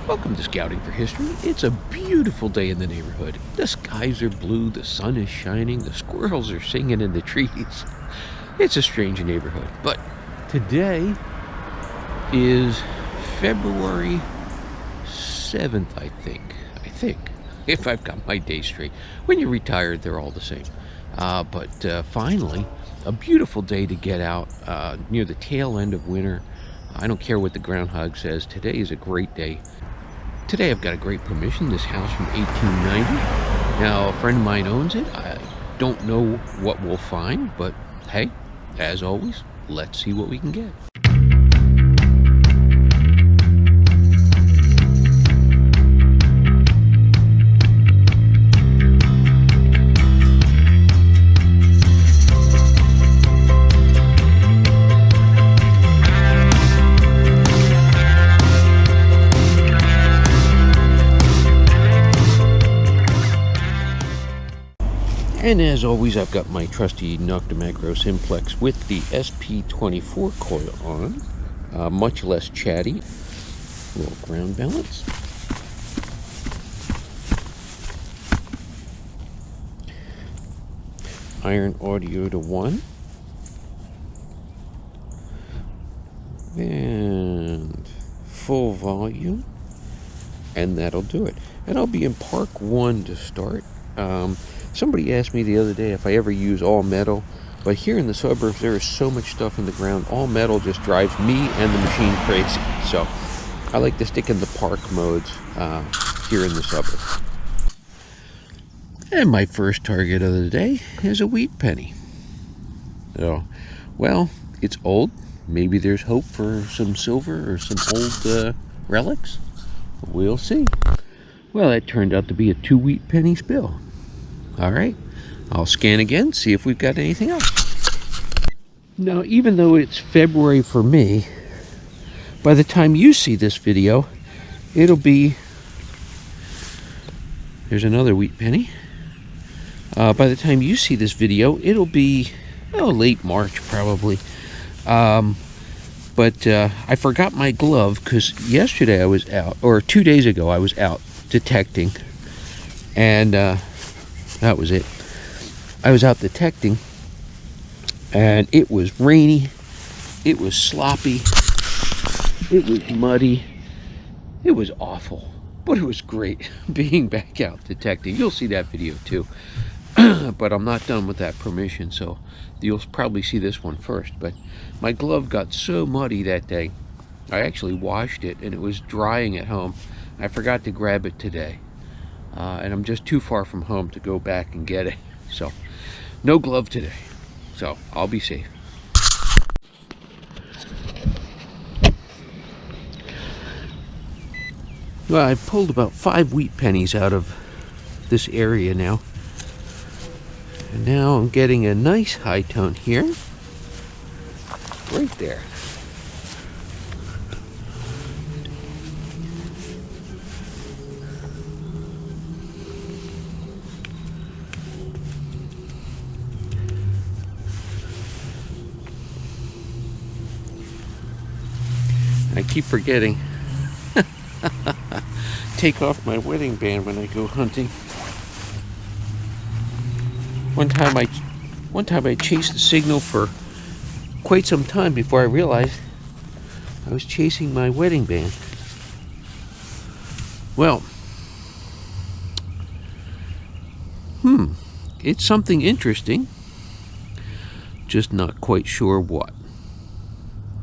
Welcome to Scouting for History. It's a beautiful day in the neighborhood. The skies are blue, the sun is shining, the squirrels are singing in the trees. It's a strange neighborhood, but today is February 7th, I think, if I've got my days straight. When you're retired, they're all the same. But finally, a beautiful day to get out near the tail end of winter. I don't care what the groundhog says. Today is a great day. Today I've got a great permission. This house from 1890. Now, a friend of mine owns it. I don't know what we'll find, but hey, as always, let's see what we can get. And as always, I've got my trusty NoktaMakro Simplex with the SP24 coil on, much less chatty. A little ground balance. Iron audio to 1. And full volume. And that'll do it. And I'll be in Park 1 to start. Somebody asked me the other day if I ever use all metal, but here in the suburbs there is so much stuff in the ground, all metal just drives me and the machine crazy. So I like to stick in the park modes here in the suburbs. And my first target of the day is a wheat penny. So, well, it's old. Maybe there's hope for some silver or some old relics. We'll see. Well, that turned out to be a 2 wheat penny spill. Alright, I'll scan again, see if we've got anything else. Now, even though it's February for me, by the time you see this video, it'll be... There's another wheat penny. By the time you see this video, it'll be, late March probably. But I forgot my glove because yesterday I was out, or 2 days ago I was out detecting, and that was it. I was out detecting, and it was rainy, it was sloppy, it was muddy, it was awful, but it was great being back out detecting. You'll see that video too, but I'm not done with that permission, so you'll probably see this one first. But my glove got so muddy that day, I actually washed it, and it was drying at home. I forgot to grab it today. And I'm just too far from home to go back and get it. So, no glove today. So, I'll be safe. Well, I've pulled about 5 wheat pennies out of this area now. And now I'm getting a nice high tone here. Right there. I keep forgetting. Take off my wedding band when I go hunting. One time I chased the signal for quite some time before I realized I was chasing my wedding band. Well, it's something interesting. Just not quite sure what.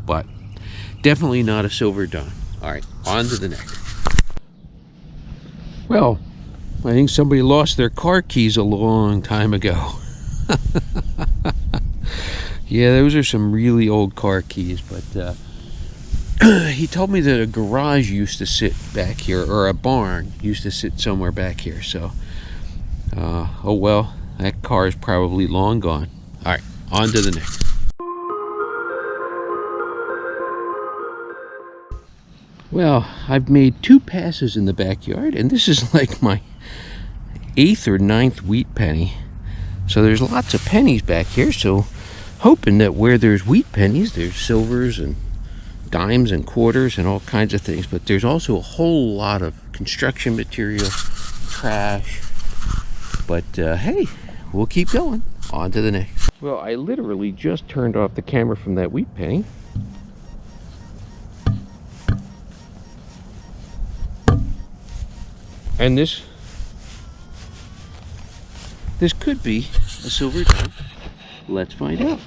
But definitely not a silver dime. Alright, on to the next. Well, I think somebody lost their car keys a long time ago. Yeah, those are some really old car keys, but he told me that a garage used to sit back here, or a barn used to sit somewhere back here, so oh well, that car is probably long gone. Alright, on to the next. Well, I've made 2 passes in the backyard, and this is like my 8th or 9th wheat penny. So there's lots of pennies back here, so hoping that where there's wheat pennies, there's silvers and dimes and quarters and all kinds of things, but there's also a whole lot of construction material, trash. But hey, we'll keep going. On to the next. Well, I literally just turned off the camera from that wheat penny. And this could be a silver dime. Let's find out.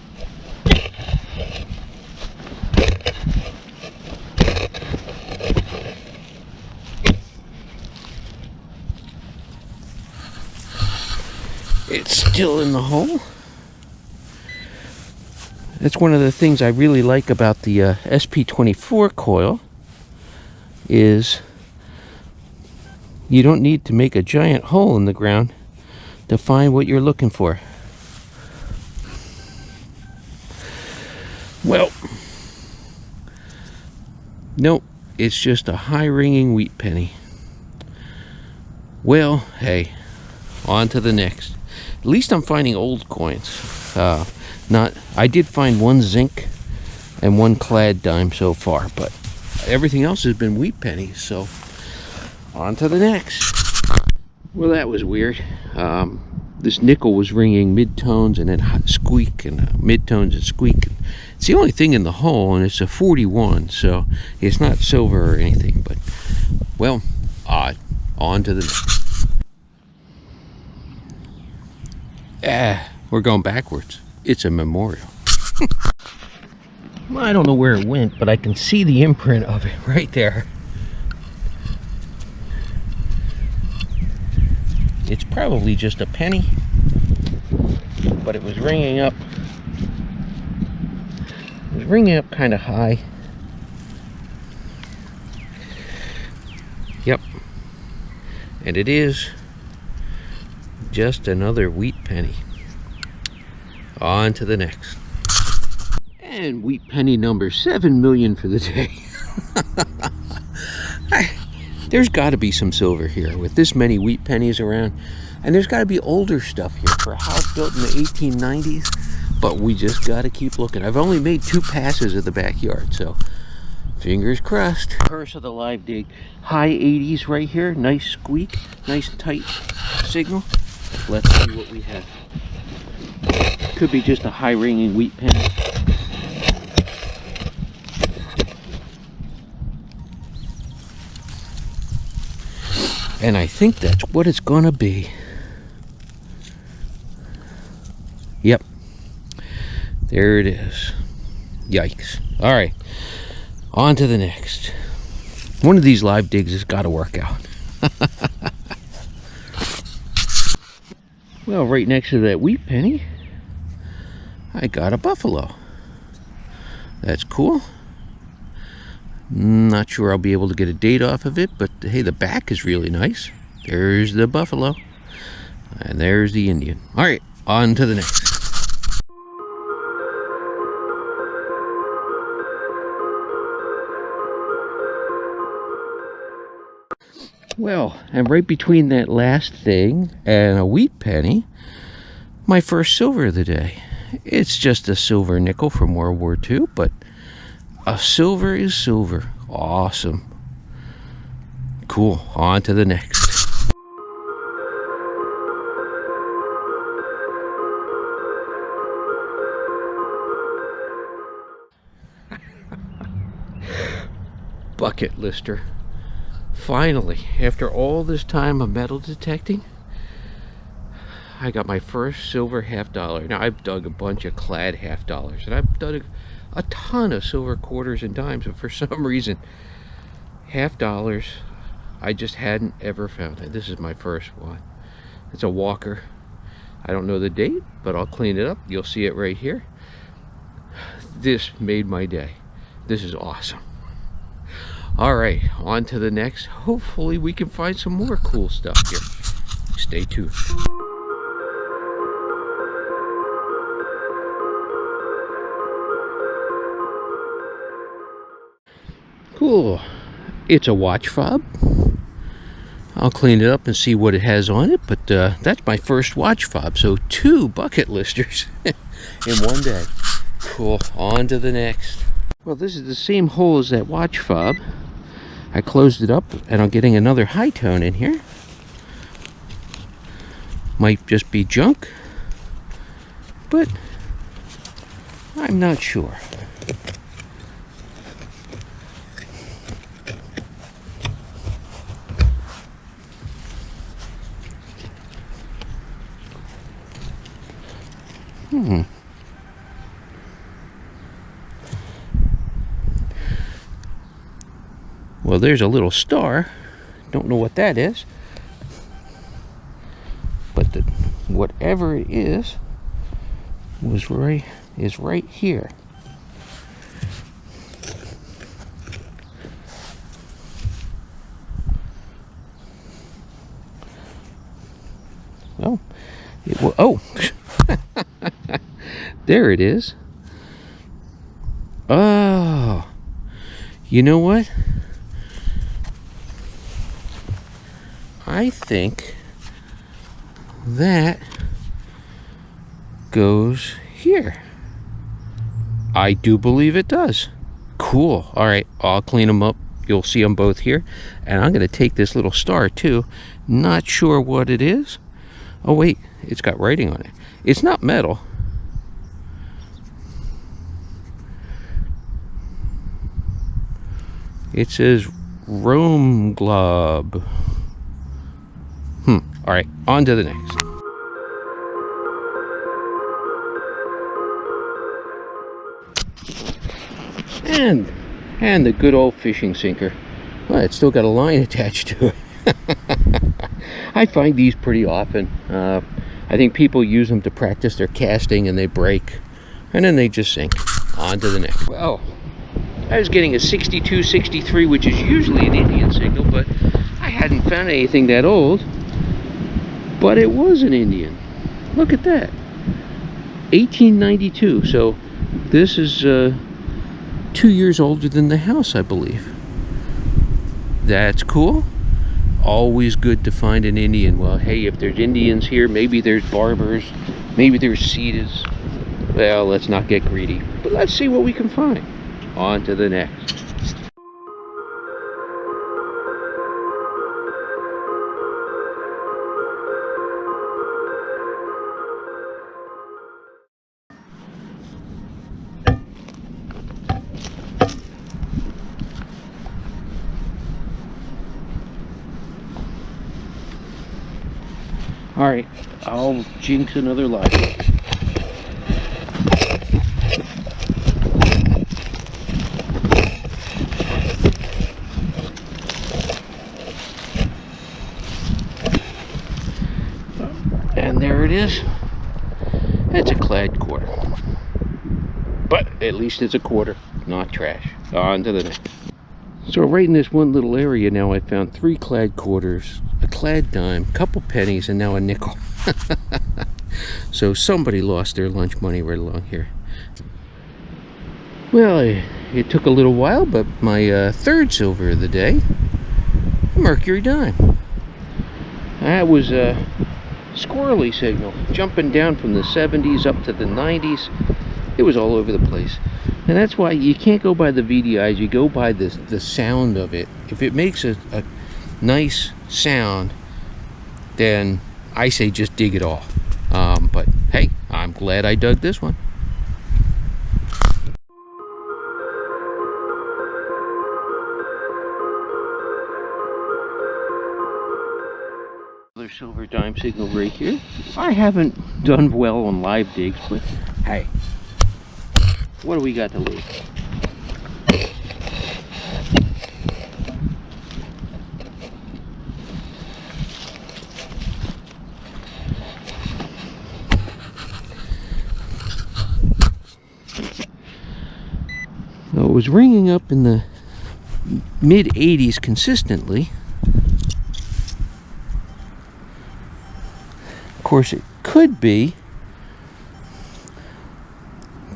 It's still in the hole. That's one of the things I really like about the SP24 coil is you don't need to make a giant hole in the ground to find what you're looking for. Well, nope, it's just a high ringing wheat penny. Well, hey, on to the next. At least I'm finding old coins. I did find one zinc and one clad dime so far, but everything else has been wheat pennies, so on to the next. Well, that was weird. This nickel was ringing mid-tones and then squeak and mid-tones and squeak. It's the only thing in the hole, and it's a 41, so it's not silver or anything, but, well, odd. On to the next. We're going backwards. It's a memorial. Well, I don't know where it went, but I can see the imprint of it right there. It's probably just a penny, but it was ringing up. It was ringing up kind of high. Yep. And it is just another wheat penny. On to the next. And wheat penny number 7 million for the day. There's got to be some silver here with this many wheat pennies around. And there's got to be older stuff here for a house built in the 1890s. But we just got to keep looking. I've only made 2 passes of the backyard, so fingers crossed. Curse of the live dig. High 80s right here. Nice squeak. Nice tight signal. Let's see what we have. Could be just a high ringing wheat penny. And I think that's what it's gonna be. Yep. There it is. Yikes. Alright. On to the next. One of these live digs has got to work out. Well, right next to that wheat penny, I got a buffalo. That's cool. Not sure I'll be able to get a date off of it, but hey, the back is really nice. There's the buffalo. And there's the Indian. Alright, on to the next. Well, and right between that last thing and a wheat penny, my first silver of the day. It's just a silver nickel from World War II, but a silver is silver. Awesome. Cool. On to the next. Bucket lister. Finally, after all this time of metal detecting, I got my first silver $50. Now, I've dug a bunch of clad $50, and I've dug a ton of silver quarters and dimes, but for some reason, $50, I just hadn't ever found it. This is my first one. It's a Walker. I don't know the date, but I'll clean it up. You'll see it right here. This made my day. This is awesome. All right, on to the next. Hopefully we can find some more cool stuff here. Stay tuned. Cool. It's a watch fob. I'll clean it up and see what it has on it, but that's my first watch fob. So 2 bucket listers in one day. Cool. On to the next. Well, this is the same hole as that watch fob. I closed it up and I'm getting another high tone in here. Might just be junk, but I'm not sure. Well, there's a little star. Don't know what that is. But whatever it is right here. Oh, there it is. Oh, you know what? I think that goes here. I do believe it does. Cool. All right, I'll clean them up. You'll see them both here. And I'm going to take this little star too. Not sure what it is. Oh wait, it's got writing on it. It's not metal. It says Rome Glob. All right, on to the next. And the good old fishing sinker. Well, it's still got a line attached to it. I find these pretty often. I think people use them to practice their casting and they break. And then they just sink. On to the next. Well, I was getting a 62, 63, which is usually an Indian signal, but I hadn't found anything that old. But it was an Indian. Look at that. 1892. So this is 2 years older than the house, I believe. That's cool. Always good to find an Indian. Well, hey, if there's Indians here, maybe there's barbers, maybe there's Cetas. Well, let's not get greedy. But let's see what we can find. On to the next. All right, I'll jinx another live. And there it is. It's a clad quarter. But at least it's a quarter, not trash. On to the next. So right in this one little area now I found 3 clad quarters, a clad dime, a couple pennies, and now a nickel. So somebody lost their lunch money right along here. Well, it took a little while, but my third silver of the day, a mercury dime. That was a squirrely signal, jumping down from the 70s up to the 90s. It was all over the place. And that's why you can't go by the VDIs, you go by the sound of it. If it makes a nice sound, then I say just dig it all. But hey, I'm glad I dug this one. Another silver dime signal right here. I haven't done well on live digs, but hey, what do we got to lose? Well, it was ringing up in the mid 80s consistently. Of course, it could be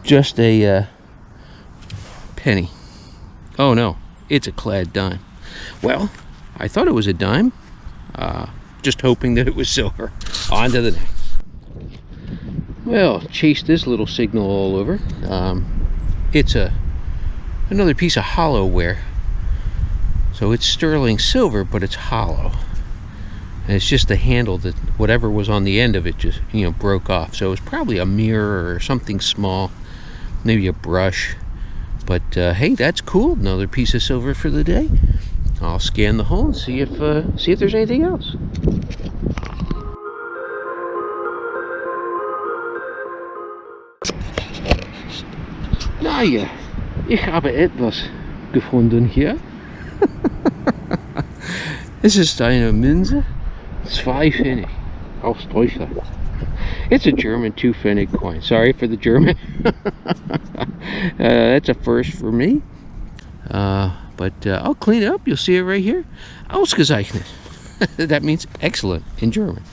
just a penny. Oh no, it's a clad dime. Well, I thought it was a dime, just hoping that it was silver. On to the next. Well, chase this little signal all over. It's a another piece of hollowware. So it's sterling silver, but it's hollow. And it's just the handle that whatever was on the end of it just, broke off. So it's probably a mirror or something small, maybe a brush. But hey, that's cool. Another piece of silver for the day. I'll scan the hole and see if there's anything else. Nou ja, ich habe etwas gefunden hier. Es ist eine Münze, 2 Pfennig, aus Deutschland. It's a German 2 Pfennig coin. Sorry for the German. That's a first for me. But I'll clean it up. You'll see it right here. Ausgezeichnet. That means excellent in German.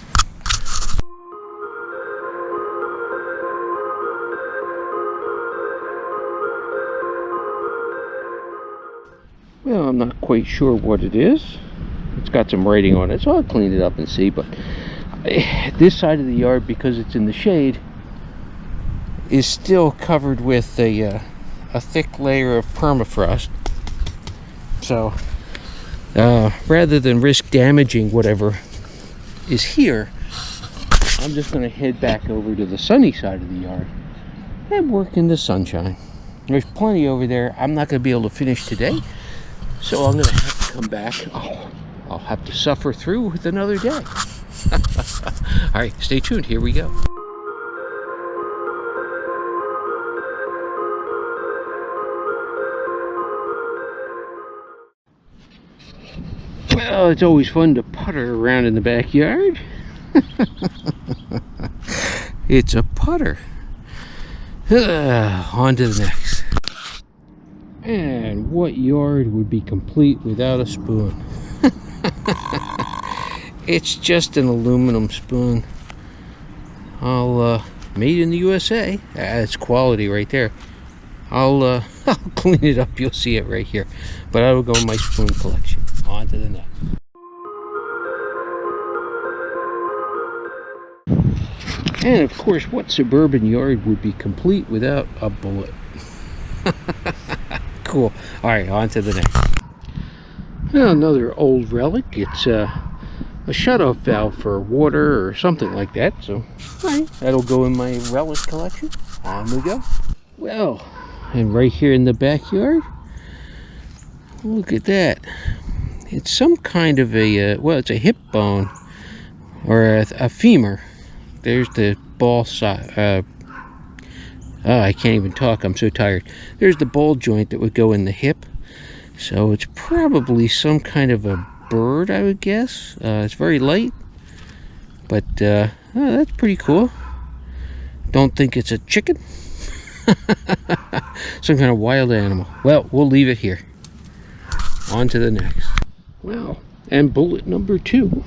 Well, I'm not quite sure what it is. It's got some writing on it, so I'll clean it up and see. But this side of the yard, because it's in the shade, is still covered with a thick layer of permafrost. So rather than risk damaging whatever is here, I'm just going to head back over to the sunny side of the yard and work in the sunshine. There's plenty over there. I'm not going to be able to finish today, so I'm going to have to come back. I'll have to suffer through with another day. All right, stay tuned. Here we go. Well, it's always fun to putter around in the backyard. It's a putter. On to the next. And what yard would be complete without a spoon? It's just an aluminum spoon. Made in the USA. That's quality right there. I'll clean it up. You'll see it right here. But I will go in my spoon collection. On to the next. And of course, what suburban yard would be complete without a bullet? Cool. All right, on to the next. Now, another old relic. It's a shutoff valve for water or something like that. So, all right, that'll go in my relic collection. On we go. Well, and right here in the backyard, look at that. It's some kind of a, well, it's a hip bone or a femur. There's the ball side. I can't even talk. I'm so tired. There's the ball joint that would go in the hip. So it's probably some kind of a bird, I would guess. It's very light. But that's pretty cool. Don't think it's a chicken. Some kind of wild animal. Well, we'll leave it here. On to the next. Well, and bullet number 2.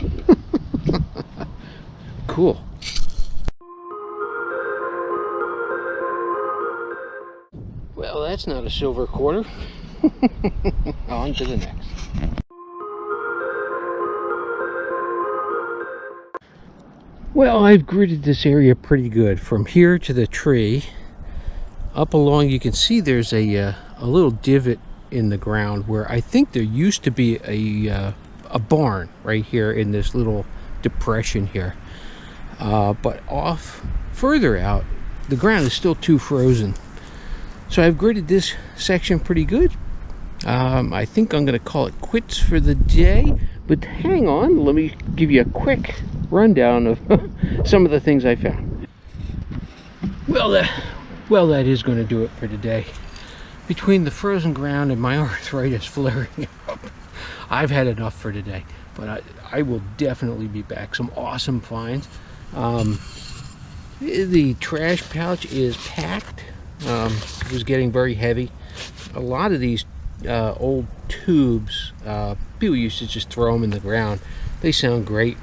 Cool. Well, that's not a silver quarter. On to the next. Well, I've gridded this area pretty good. From here to the tree, up along, you can see there's a little divot in the ground where I think there used to be a barn right here in this little depression here. But off further out, the ground is still too frozen. So I've gridded this section pretty good. I think I'm going to call it quits for the day. But hang on, let me give you a quick rundown of some of the things I found. Well, that is going to do it for today. Between the frozen ground and my arthritis flaring up, I've had enough for today. But I will definitely be back. Some awesome finds. The trash pouch is packed. It was getting very heavy. A lot of these old tubes, people used to just throw them in the ground. They sound great.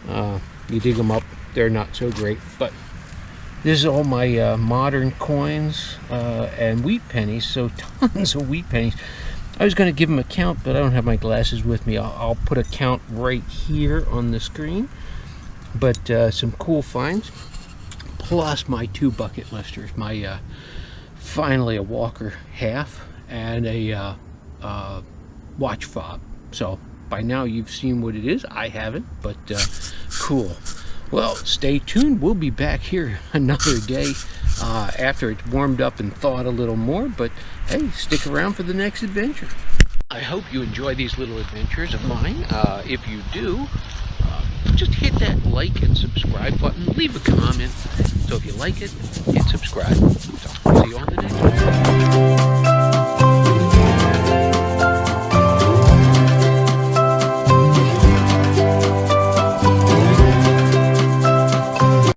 You dig them up, they're not so great. But this is all my modern coins and wheat pennies. So tons of wheat pennies. I was going to give them a count, but I don't have my glasses with me. I'll put a count right here on the screen. But some cool finds. Plus my 2 bucket listers. My finally a Walker half and a watch fob. So by now you've seen what it is. I haven't, but cool. Well, stay tuned. We'll be back here another day after it's warmed up and thawed a little more. But hey, stick around for the next adventure. I hope you enjoy these little adventures of mine. If you do, just hit that like and subscribe button. Leave a comment. So if you like it, hit subscribe. So see you on the next one.